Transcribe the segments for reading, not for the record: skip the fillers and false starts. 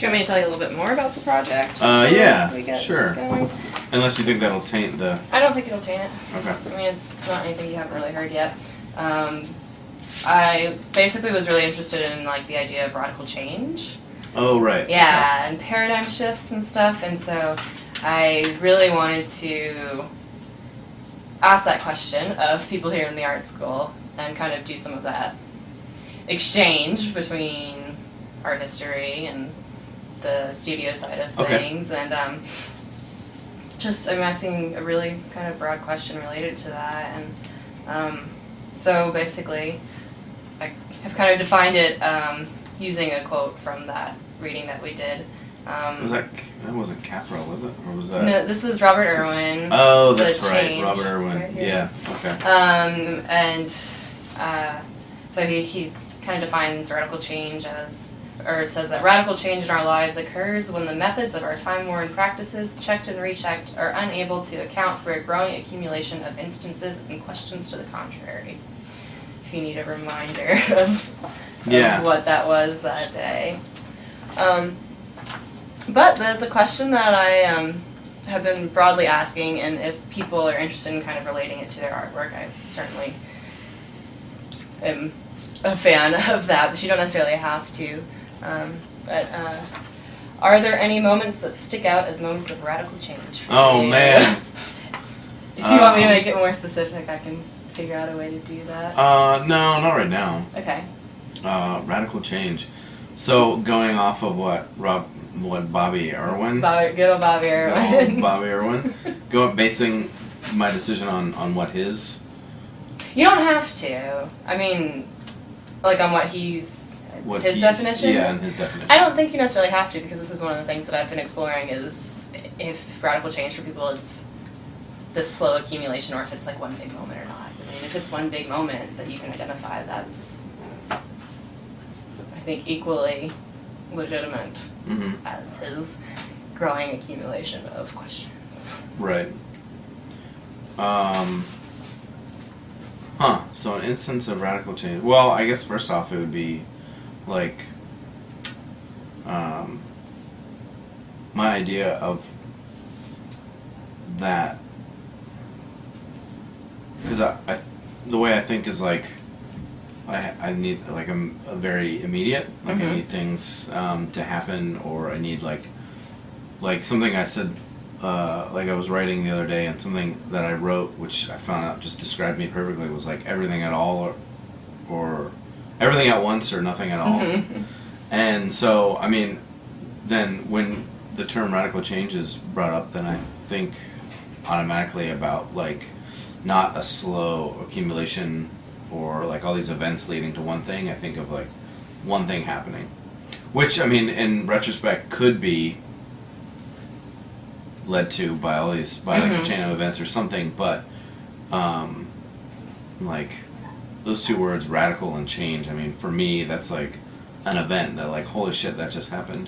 Do you want me to tell you a little bit more about the project? Yeah, we get sure. Going? Unless you think that'll taint the... I don't think it'll taint it. Okay. I mean, it's not anything you haven't really heard yet. I basically was really interested in like the idea of radical change. Oh, right. Yeah, and paradigm shifts and stuff, and so I really wanted to ask that question of people here in the art school and kind of do some of that exchange between art history and the studio side of things, and just I'm asking a really kind of broad question related to that, and so basically I have kind of defined it using a quote from that reading that we did. That wasn't Capra, was it? Or was that... No, this was Robert Irwin. Oh, that's The right, Change, Robert Irwin. right here. Yeah, okay. And so he kind of defines radical change as, or it says that radical change in our lives occurs when the methods of our time-worn practices, checked and rechecked, are unable to account for a growing accumulation of instances and questions to the contrary. If you need a reminder of what that was that day. But the question that I have been broadly asking, and if people are interested in kind of relating it to their artwork, I certainly am a fan of that, but you don't necessarily have to. But are there any moments that stick out as moments of radical change for you? Oh, man. If you want me to make it more specific, I can figure out a way to do that. No, not right now. Okay. Radical change. So going off of what Bobby Irwin? Good old Bobby Irwin. Good old Bobby Irwin. Basing my decision on what his... You don't have to. I mean, like on what his definition? Yeah, and his definition. I don't think you necessarily have to, because this is one of the things that I've been exploring, is if radical change for people is this slow accumulation, or if it's like one big moment or not. I mean, if it's one big moment that you can identify, that's, I think, equally legitimate as his growing accumulation of questions. Right. So an instance of radical change. Well, I guess first off it would be like my idea of that, because the way I think is like I need, like, I'm a very immediate, like I need things to happen, or I need like something I said, like I was writing the other day, and something that I wrote, which I found out just described me perfectly, was like everything at all, or everything at once, or nothing at all. And so, I mean, then when the term radical change is brought up, then I think automatically about like not a slow accumulation, or like all these events leading to one thing. I think of like one thing happening, which, I mean, in retrospect could be led to by all these, by like a chain of events or something, but like those two words, radical and change, I mean, for me that's like an event that, like, holy shit, that just happened.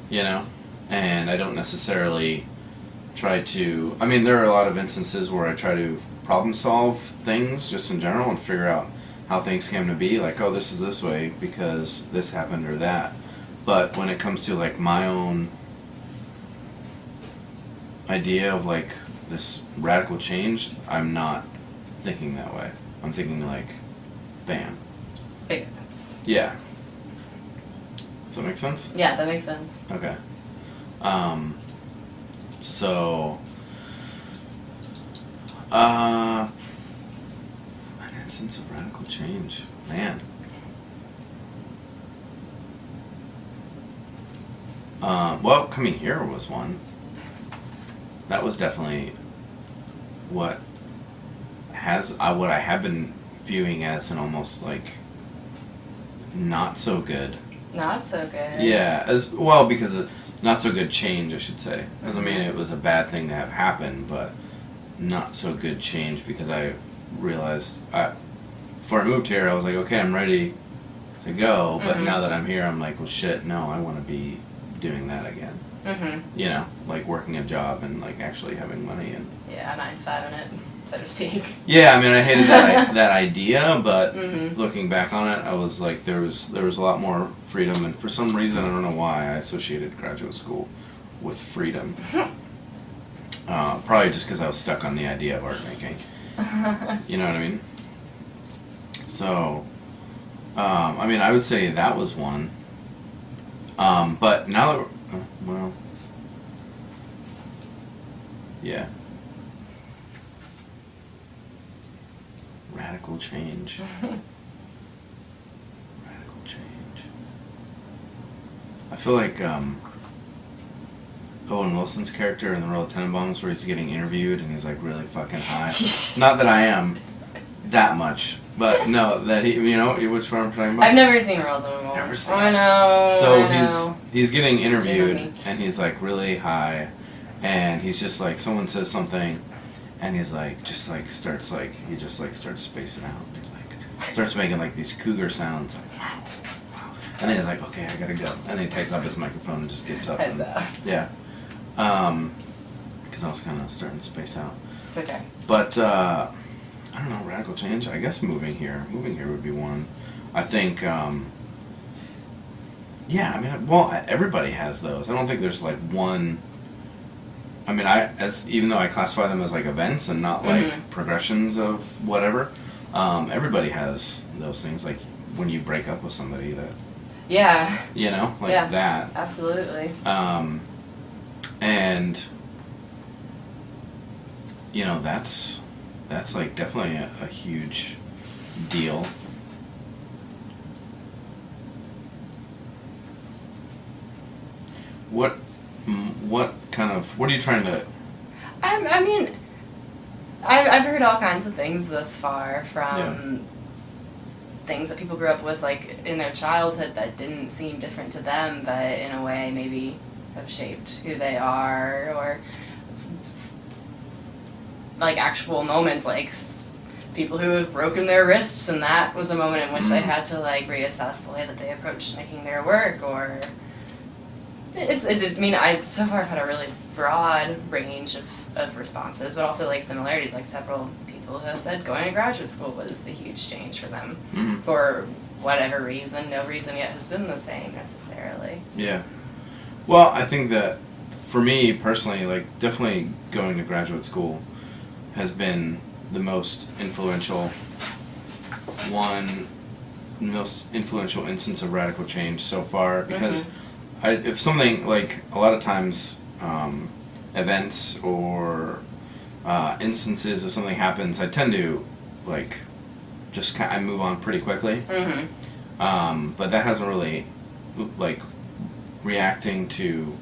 You know? And I don't necessarily try to, I mean, there are a lot of instances where I try to problem solve things just in general and figure out how things came to be, like, oh, this is this way because this happened or that. But when it comes to like my own idea of like this radical change, I'm not thinking that way. I'm thinking like, bam. Big events. Yeah. Does that make sense? Yeah, that makes sense. Okay. So, an instance of radical change, man. Well, coming here was one. That was definitely what I have been viewing as an almost like not so good. Not so good. Yeah, as well, because of not so good change, I should say. Doesn't mean it was a bad thing to have happen, but not so good change, because I realized before I moved here, I was like, okay, I'm ready to go, but now that I'm here, I'm like, well, shit, no, I want to be doing that again. You know, like working a job and like actually having money and... Yeah, 9 to 5 in it. so to speak. Yeah, I mean, I hated that idea, but Mhm. looking back on it, I was like, there was a lot more freedom, and for some reason, I don't know why, I associated graduate school with freedom. Probably just because I was stuck on the idea of art making. You know what I mean? So, I mean, I would say that was one. But now that well, yeah. Radical change. Radical change. I feel like Owen Wilson's character in The Royal Tenenbaums, where he's getting interviewed and he's like really fucking high. Not that I am that much, but no, that he, you know, which one I'm talking about. I've never seen Royal Tenenbaums. Never seen I it. know. So I know. he's getting interviewed Jiminy. and he's like really high, and he's just like, someone says something, and he's like just like starts spacing out. He's like starts making like these cougar sounds, like, wow, wow. And then he's like, okay, I gotta go, and then he takes up his microphone and just gets up. Heads and, up. Yeah. Because I was kind of starting to space out. It's okay. But I don't know, radical change. I guess moving here would be one. I think. Yeah, I mean, well, everybody has those. I don't think there's like one. I mean, even though I classify them as like events and not like progressions of whatever, everybody has those things. Like when you break up with somebody, that, Yeah. you know, like Yeah. that. Absolutely. And you know, that's like definitely a huge deal. What are you trying to? I mean, I've heard all kinds of things thus far from things that people grew up with, like in their childhood, that didn't seem different to them, but in a way maybe have shaped who they are, or like actual moments, like people who have broken their wrists, and that was a moment in which they had to like reassess the way that they approached making their work, or I mean, so far I've had a really broad range of responses, but also like similarities. Like several people who have said going to graduate school was a huge change for them for whatever reason. No reason yet has been the same necessarily. Yeah. Well, I think that for me personally, like definitely going to graduate school has been the most influential instance of radical change so far, because if something, like a lot of times events or instances of something happens, I tend to like just I move on pretty quickly. But that hasn't really, like, reacting to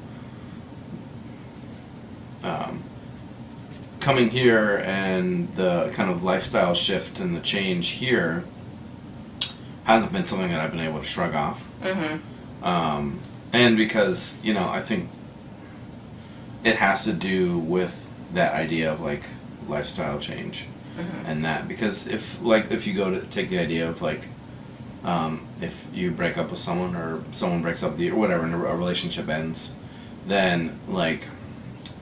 coming here and the kind of lifestyle shift and the change here hasn't been something that I've been able to shrug off. And because, you know, I think it has to do with that idea of like lifestyle change. And that, because if you go to take the idea of like if you break up with someone, or someone breaks up with you, or whatever, and a relationship ends, then like,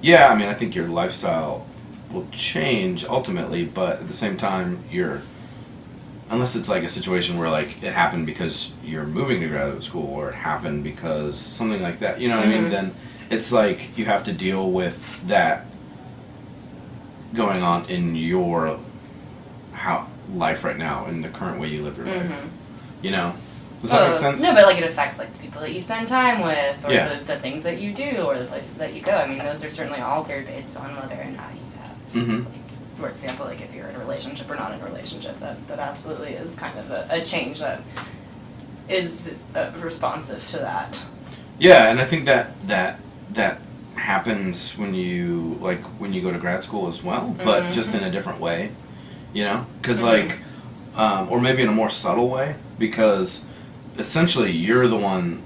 yeah, I mean, I think your lifestyle will change ultimately, but at the same time, unless it's like a situation where like it happened because you're moving to graduate school, or it happened because something like that, you know what I mean, then it's like you have to deal with that going on in your life right now, in the current way you live your life. You know? Does that make sense? No, but like it affects like the people that you spend time with, or Yeah. the things that you do, or the places that you go. I mean, those are certainly altered based on whether or not you have, like, for example, like if you're in a relationship or not in a relationship, that absolutely is kind of a change that is responsive to that. Yeah, and I think that happens when you go to grad school as well, but just in a different way, you know? Because like, or maybe in a more subtle way, because essentially you're the one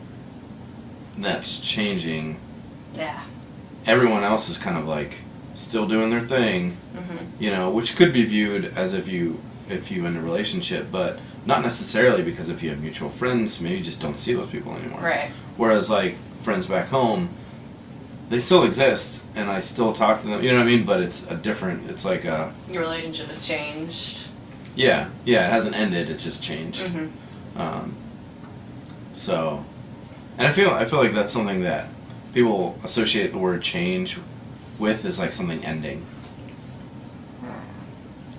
that's changing. Yeah. Everyone else is kind of like still doing their thing, you know, which could be viewed as if you in a relationship, but not necessarily, because if you have mutual friends, maybe you just don't see those people anymore. Right. Whereas like friends back home, they still exist, and I still talk to them. You know what I mean? But it's a different. It's like a Your relationship has changed. yeah. It hasn't ended. It's just changed. Mm-hmm. So, and I feel like that's something that people associate the word change with is like something ending.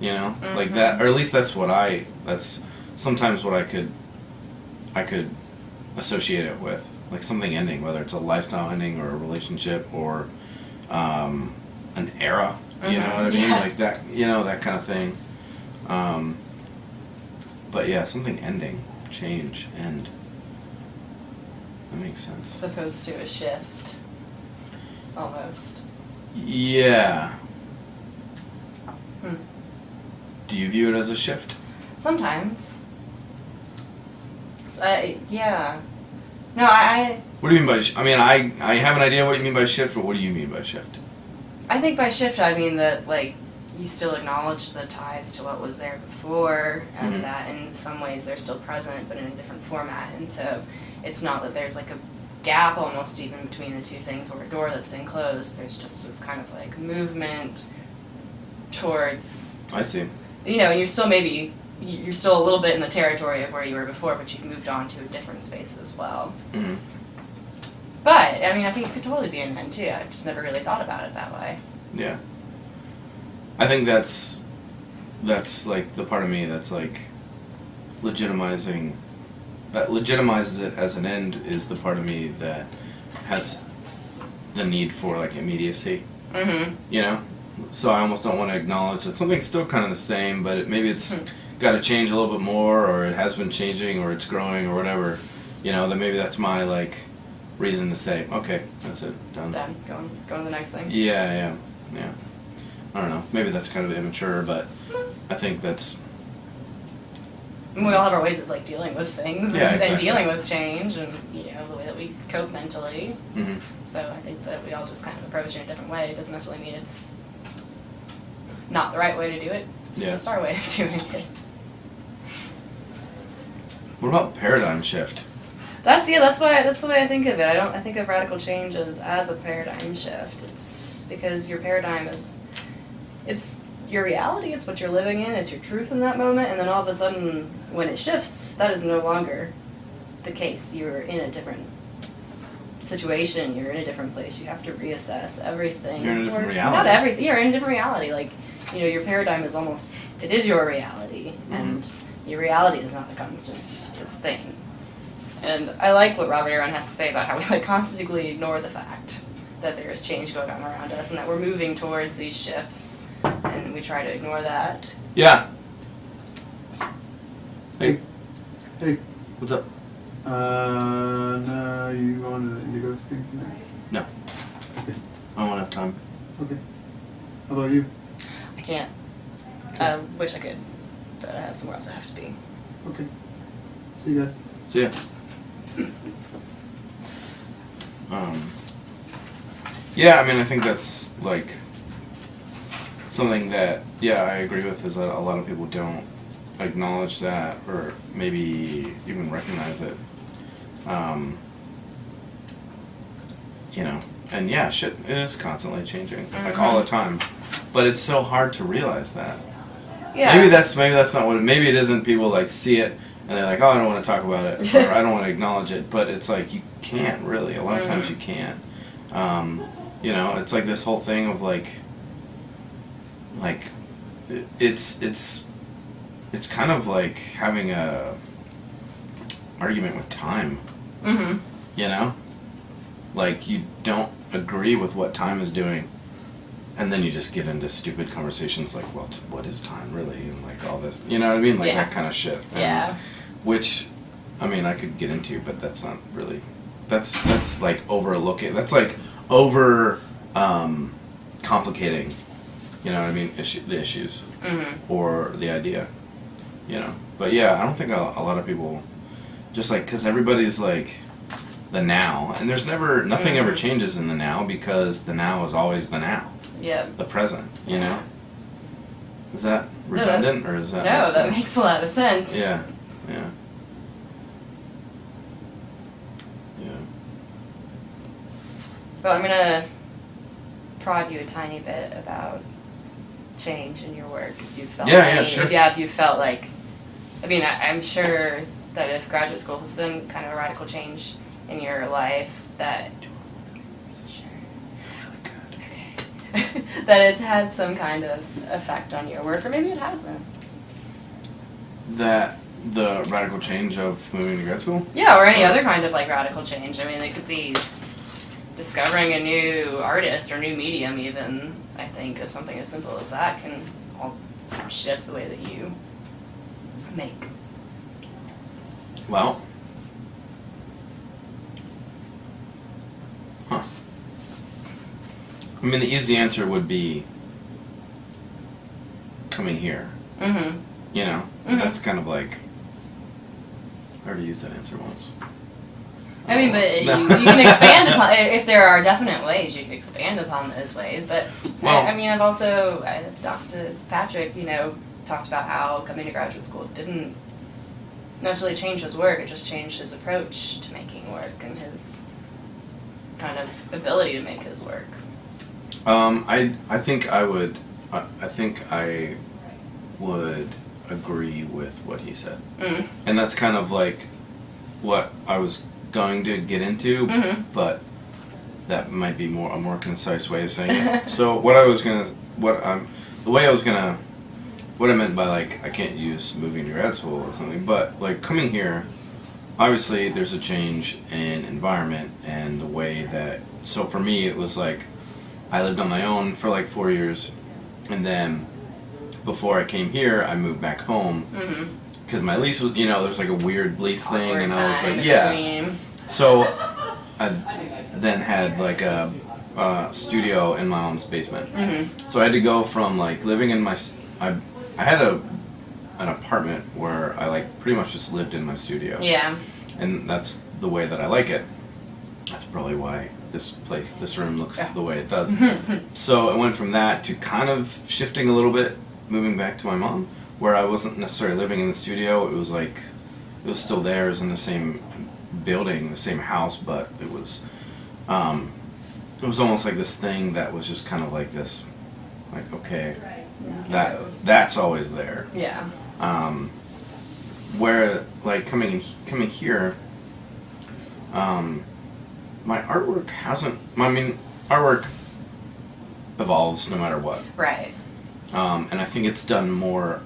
You know, like that, or at least that's sometimes what I could associate it with, like something ending, whether it's a lifestyle ending or a relationship or an era. You know what I mean? Yeah. Like that, that kind of thing. But yeah, something ending, change, end. That makes sense. As opposed to a shift. Almost. Yeah. Hmm. Do you view it as a shift? Sometimes. Yeah. No, I What do you mean by? I mean, I have an idea what you mean by shift, but what do you mean by shift? think by shift I mean that, like, you still acknowledge the ties to what was there before, and Mhm. that in some ways they're still present but in a different format, and so it's not that there's like a gap almost even between the two things, or a door that's been closed. There's just this kind of like movement towards, I see. and you're still you're still a little bit in the territory of where you were before, but you've moved on to a different space as well. Mm-hmm. But I mean, I think it could totally be an end too. I've just never really thought about it that way. Yeah. I think that's like the part of me that's like that legitimizes it as an end is the part of me that has the need for like immediacy. Mm-hmm. You know? So I almost don't want to acknowledge that something's still kind of the same, but maybe it's got to change a little bit more, or it has been changing, or it's growing, or whatever. Then maybe that's my like reason to say, okay, that's it, done. Done. Going to the next thing. Yeah. I don't know. Maybe that's kind of immature, but I think that's. And we all have our ways of like dealing with things Yeah, and exactly. dealing with change, and the way that we cope mentally. Mm-hmm. So I think that we all just kind of approach it in a different way. It doesn't necessarily mean it's not the right way to do it. It's Yeah. just our way of doing it. What about paradigm shift? That's the way I think of it. I think of radical change as a paradigm shift. It's because your paradigm it's your reality, it's what you're living in, it's your truth in that moment, and then all of a sudden when it shifts, that is no longer the case. You're in a different situation, you're in a different place, you have to reassess everything. You're in a different Or reality. Not everything, you're in a different reality. Like, your paradigm is it is your reality, and your reality is not a constant thing. And I like what Robert Aaron has to say about how we constantly ignore the fact that there is change going on around us and that we're moving towards these shifts, and we try to ignore that. Yeah. Hey. Hey, What's up? no, you going to the Indigo thing tonight? No. I won't have time. Okay. How about you? I can't. I wish I could, but I have somewhere else I have to be. Okay. See you guys. See ya. Yeah, I mean, I think that's like something that, I agree with, is that a lot of people don't acknowledge that or maybe even recognize it. And shit is constantly changing, like all the time. But it's so hard to realize that. Yeah. Maybe that's not what maybe it isn't. People like see it and they're like, oh, I don't want to talk about it, or I don't want to acknowledge it. But it's like you can't really. A lot of times you can't. It's like this whole thing of like it's kind of like having a argument with time. Mm-hmm. Like you don't agree with what time is doing, and then you just get into stupid conversations like, well, what is time really, and like all this, you know what I mean, like Yeah. that kind of shit. Yeah. Which, I mean, I could get into, but that's not really. That's like overlooking. That's like over complicating. You know what I mean? The issues Mm-hmm. or the idea. But yeah, I don't think a lot of people just like because everybody's like the now, and there's nothing ever changes in the now because the now is always the now. Yeah. The present. Yeah. Is that redundant or is that? No, make that sense? makes a lot of sense. Yeah. Well, I'm gonna prod you a tiny bit about change in your work. If you felt Sure. if you felt like, I mean, I'm sure that if graduate school has been kind of a radical change in your life, that okay, that it's had some kind of effect on your work, or maybe it hasn't. That the radical change of moving to grad school? Yeah, or any other kind of like radical change. I mean, it could be discovering a new artist or new medium even. I think of something as simple as that can all shift the way that you make. Well, huh. I mean, the easy answer would be coming here. Mm-hmm. You know, Mhm. that's kind of like, I already used that answer once. I mean, but No. you can expand upon, if there are definite ways, you can expand upon those ways. But, Well- I mean, I've talked to Patrick, talked about how coming to graduate school didn't necessarily change his work, it just changed his approach to making work and his kind of ability to make his work. I think I would agree with what he said. Mm. And that's kind of like what I was going to get into, Mhm. but that might be a more concise way of saying it. So what I meant by like I can't use moving to grad school or something, but like coming here, obviously there's a change in environment and the way that. So for me, it was like I lived on my own for like 4 years, and then before I came here, I moved back home. Mm-hmm. Because my lease was, there was like a weird lease thing, Awkward and I was time like, in yeah. between. So I then had like a studio in my mom's basement. Mm-hmm. So I had to go from like living in I had an apartment where I like pretty much just lived in my studio. Yeah. And that's the way that I like it. That's probably why this room looks the way it does. So it went from that to kind of shifting a little bit, moving back to my mom, where I wasn't necessarily living in the studio. It was like, it was still there, it was in the same building, the same house, but it was almost like this thing that was just kind of like this, like, okay, that's always there. Yeah. Where like coming here, my artwork artwork evolves no matter what. Right. And I think it's done more.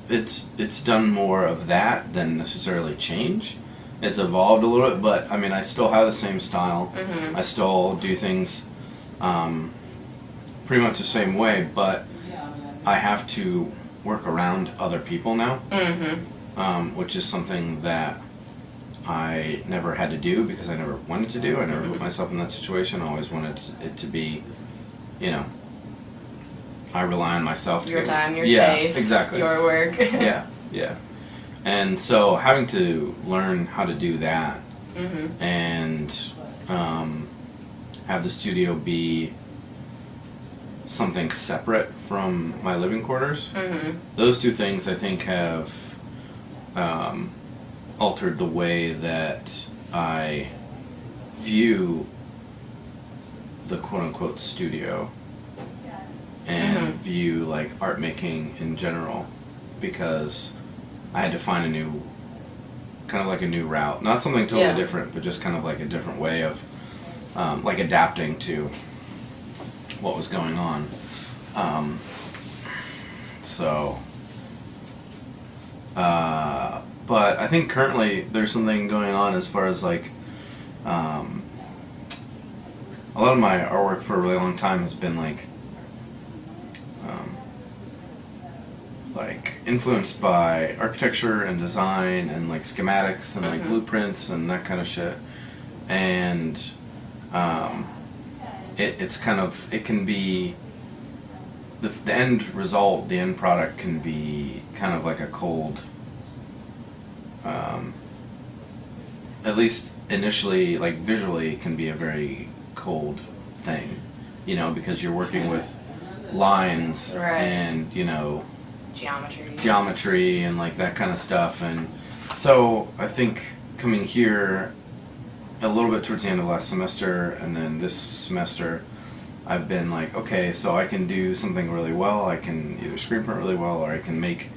It's done more of that than necessarily change. It's evolved a little bit, but I mean, I still have the same style. Mm-hmm. I still do things pretty much the same way, but I have to work around other people now, Mm-hmm. which is something that I never had to do because I never wanted to do. I never put myself in that situation. I always wanted it to be, I rely on myself to Your get- time, your yeah, space, exactly. your work. Yeah. And so having to learn how to do that Mm-hmm. and have the studio be something separate from my living quarters, Mm-hmm. those two things I think have altered the way that I view the quote-unquote studio and Mhm. view like art making in general, because I had to find a new route, not something totally Yeah. different, but just kind of like a different way of like adapting to what was going on. But I think currently there's something going on as far as like a lot of my artwork for a really long time has been like influenced by architecture and design and like schematics and like Mhm. blueprints and that kind of shit, and it's kind of, it can be the end result, the end product can be kind of like a cold, at least initially, like visually, it can be a very cold thing, because you're working with lines Right. and Geometry. and like that kind of stuff. And so I think coming here, a little bit towards the end of last semester, and then this semester, I've been like, okay, so I can do something really well. I can either screen print really well, or I can make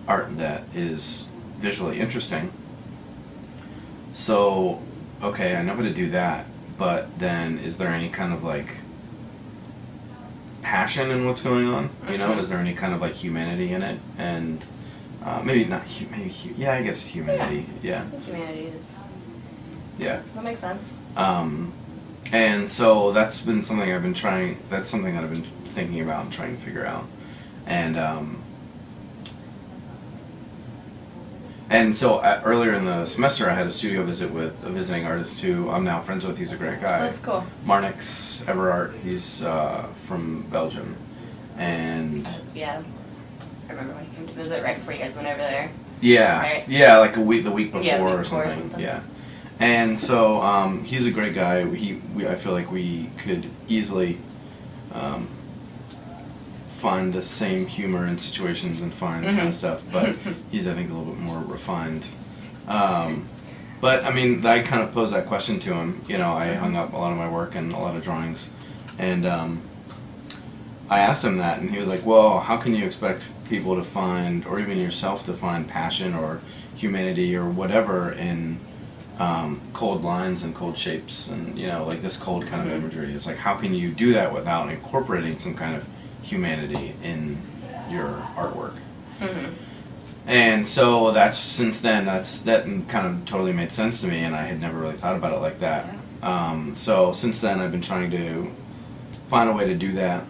art that is visually interesting. So, okay, I know how to do that, but then is there any kind of like passion in what's going on? You know, is there any kind of like humanity in it? And maybe not. Yeah, I guess humanity. Yeah. I think humanity is. Yeah. That makes sense. And so that's been something I've been trying. That's something that I've been thinking about and trying to figure out. And so earlier in the semester, I had a studio visit with a visiting artist who I'm now friends with. He's a great guy. That's cool. Marnix Everart. He's from Belgium, and Yeah. I remember when he came to visit right before you guys went over there. yeah, Right. yeah, like the week before, Yeah, the week or, before or something. something. Yeah, and so he's a great guy. I feel like we could easily find the same humor in situations and find kind of stuff, but he's, I think, a little bit more refined. But I mean, I kind of posed that question to him. You know, I hung up a lot of my work and a lot of drawings, and I asked him that, and he was like, well, how can you expect people to find, or even yourself to find passion or humanity or whatever in cold lines and cold shapes and, you know, like this cold kind of imagery? It's like, how can you do that without incorporating some kind of humanity in your artwork? And so that's, since then, that kind of totally made sense to me, and I had never really thought about it like that. So since then, I've been trying to find a way to do that.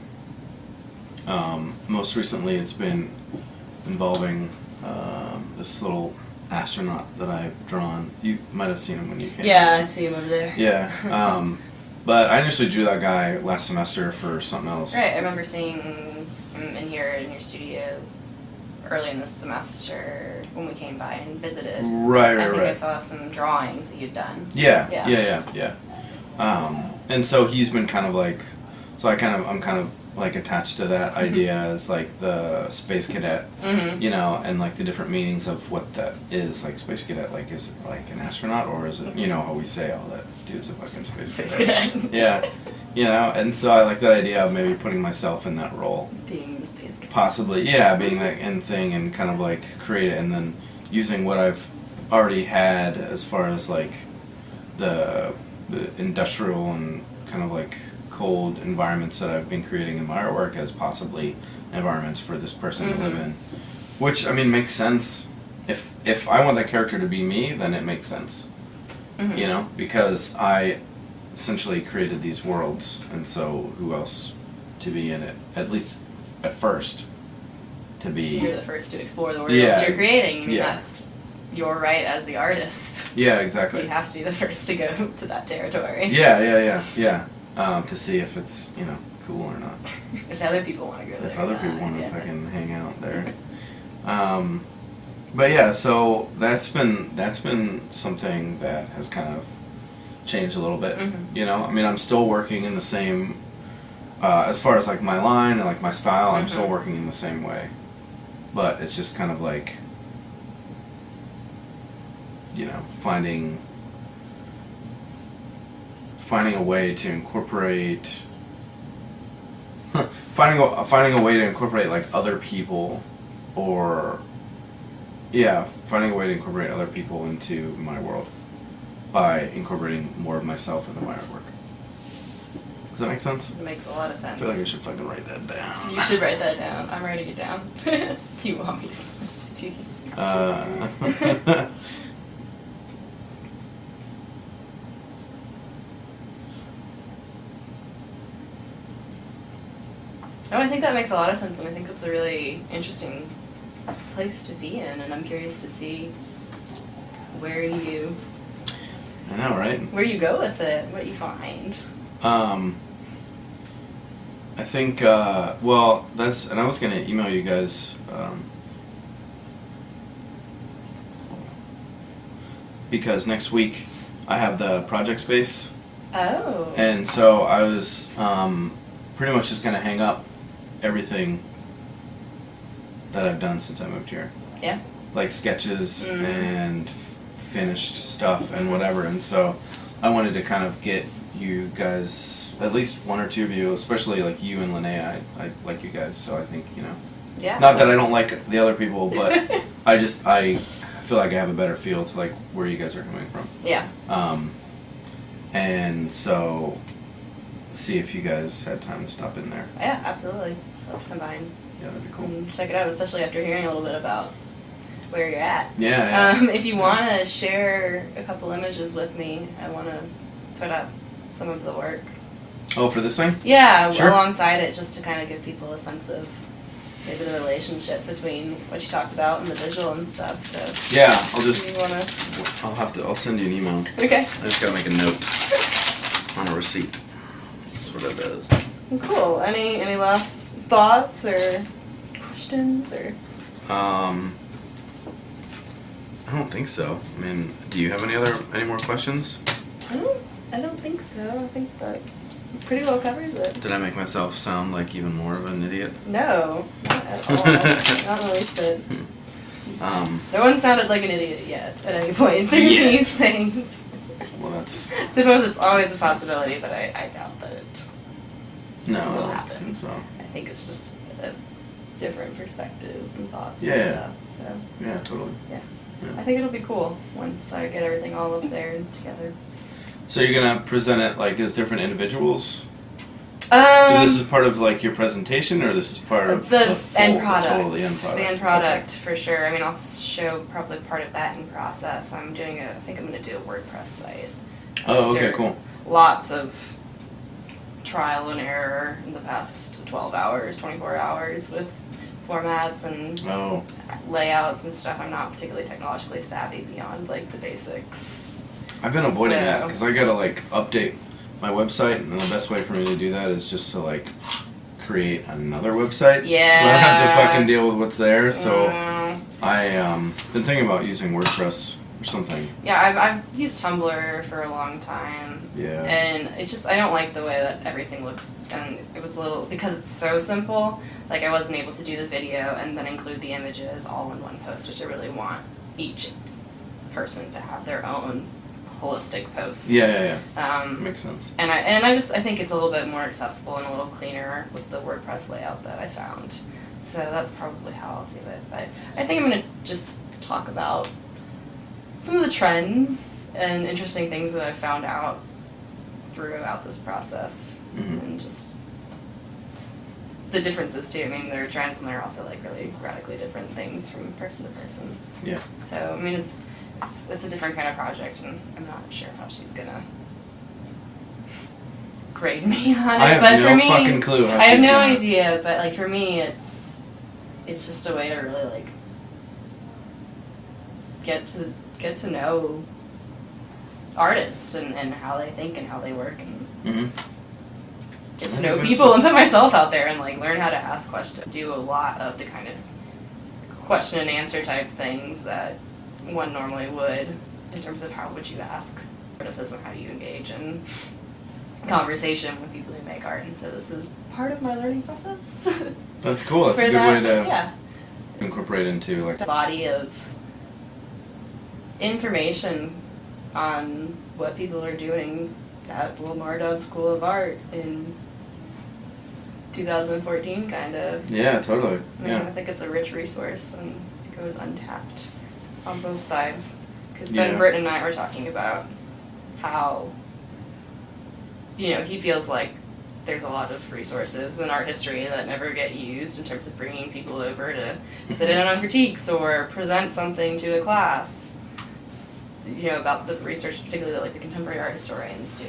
Most recently, it's been involving this little astronaut that I've drawn. You might have seen him when you came. Yeah, I see him over there. Yeah. But I initially drew that guy last semester for something else. Right, I remember seeing him in here in your studio early in the semester when we came by and visited. Right. I think I saw some drawings that you'd done. Yeah. And so he's been kind of like, I'm kind of like attached to that idea as like the space cadet, you know, and like the different meanings of what that is. Like space cadet, like is it like an astronaut, or is it, you know, how we say, oh, that dude's a fucking space cadet. Yeah, you know, and so I like that idea of maybe putting myself in that role. Being the space cadet. Possibly, yeah, being that end thing and kind of like create it, and then using what I've already had as far as like the industrial and kind of like cold environments that I've been creating in my artwork as possibly environments for this person to live in. Which, I mean, makes sense. If I want that character to be me, then it makes sense. You know? Because I essentially created these worlds, and so who else to be in it? At least at first. To be... You're the first to explore the worlds Yeah. you're creating. I mean, Yeah. that's your right as the artist. Yeah, exactly. You have to be the first to go to that territory. Yeah. To see if it's, you know, cool or not. If other people want to go there. If other or people not, want to yeah. fucking hang out there. But yeah, so that's been something that has kind of changed a little bit. You know, I mean, I'm still working in the same, as far as like my line and like my style, I'm still working in the same way. But it's just kind of like, you know, finding a way to incorporate finding a way to incorporate like other people, or finding a way to incorporate other people into my world by incorporating more of myself into my artwork. Does that make sense? It makes a lot of I sense. feel like I should fucking write that down. You should write that down. I'm writing it down. If you want me to. No, I think that makes a lot of sense, and I think that's a really interesting place to be in, and I'm curious to see where you I know, right? go with it, what you find. I think, well, that's, and I was gonna email you guys, because next week I have the project space, Oh. and so I was, pretty much just gonna hang up everything that I've done since I moved here. Yeah. Like sketches and finished stuff and whatever, and so I wanted to kind of get you guys, at least one or two of you, especially like you and Linnea. I like you guys, so I think, you know. Yeah. Not that I don't like the other people, but I feel like I have a better feel to like where you guys are coming from. Yeah. And so see if you guys had time to stop in there. Yeah, absolutely. Love to come by and Yeah, that'd be cool. check it out, especially after hearing a little bit about where you're at. Yeah, yeah. If you want to share a couple images with me, I want to put up some of the work. Oh, for this thing? Yeah, Sure. alongside it, just to kind of give people a sense of maybe the relationship between what you talked about and the visual and stuff. So Yeah, I'll send you an email. Okay. I just gotta make a note on a receipt. That's what it does. Cool. Any last thoughts or questions or? I don't think so. I mean, do you have any more questions? I don't think so. I think that pretty well covers it. Did I make myself sound like even more of an idiot? No, not at all. Not in the least bit. No one sounded like an idiot yet at any point through these things. Well, that's Suppose it's always a possibility, but I doubt that it no. I will don't happen. think so. I think it's just different perspectives and thoughts Yeah. and stuff. So Yeah, totally. yeah. Yeah. I think it'll be cool once I get everything all up there and together. So you're gonna present it like as different individuals? This is part of like your presentation, or this is part of the full- end the product. total, the end product. The end product for sure. I mean, I'll show probably part of that in process. I think I'm gonna do a WordPress site. Oh, okay, After cool. Lots of trial and error in the past 12 hours, 24 hours with formats and Oh, layouts and stuff. I'm not particularly technologically savvy beyond like the basics. I've been avoiding that So- because I gotta like update my website, and the best way for me to do that is just to like create another website. Yeah. So I don't have to fucking deal with what's there. So Mm. I been thinking about using WordPress or something. Yeah, I've used Tumblr for a long time. Yeah. And I don't like the way that everything looks, and it was a little, because it's so simple, like I wasn't able to do the video and then include the images all in one post, which I really want each person to have their own holistic post. Yeah. Um, Makes sense. and I think it's a little bit more accessible and a little cleaner with the WordPress layout that I found. So that's probably how I'll do it. But I think I'm gonna just talk about some of the trends and interesting things that I've found out throughout this process, Mhm. and just the differences too. I mean, there are trends and there are also like really radically different things from person to person. Yeah. So I mean, it's a different kind of project, and I'm not sure how she's gonna grade me on it. I have but no for me, fucking clue how I have she's no gonna- idea. But like for me, it's just a way to really like get to know artists and how they think and how they work, and Mm-hmm. get I to know think people that's- and put myself out there and like learn how to ask questions. Do a lot of the kind of question and answer type things that one normally would in terms of how would you ask criticism, how do you engage in conversation with people who make art, and so this is part of my learning process. That's cool. That's For a good that, way to yeah. incorporate into like. A body of information on what people are doing at the Lamar Dodd School of Art in 2014, kind of. Yeah, totally. I mean, I Yeah. think it's a rich resource and it goes untapped on both sides. Because Yeah. Ben Britton and I were talking about how, he feels like there's a lot of resources in art history that never get used in terms of bringing people over to sit in on critiques or present something to a class, about the research particularly that like the contemporary art historians do.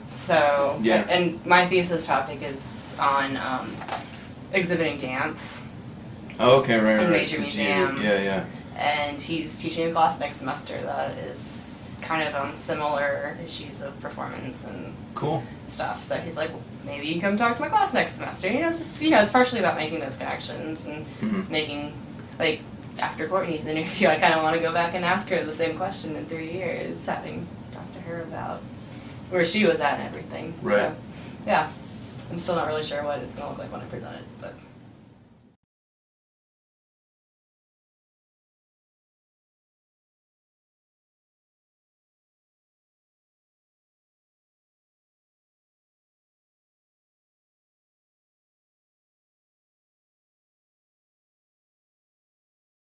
So, Yeah. and my thesis topic is on exhibiting dance Oh, okay, right. in right. major 'Cause you- museums. Yeah. And he's teaching a class next semester that is kind of on similar issues of performance and Cool. stuff. So he's like, well, maybe you can come talk to my class next semester. It's just, it's partially about making those connections and Mhm. making, like, after Courtney's interview, I kind of want to go back and ask her the same question in 3 years, having talked to her about where she was at and everything. Right. So, yeah. I'm still not really sure what it's going to look like when I present it, but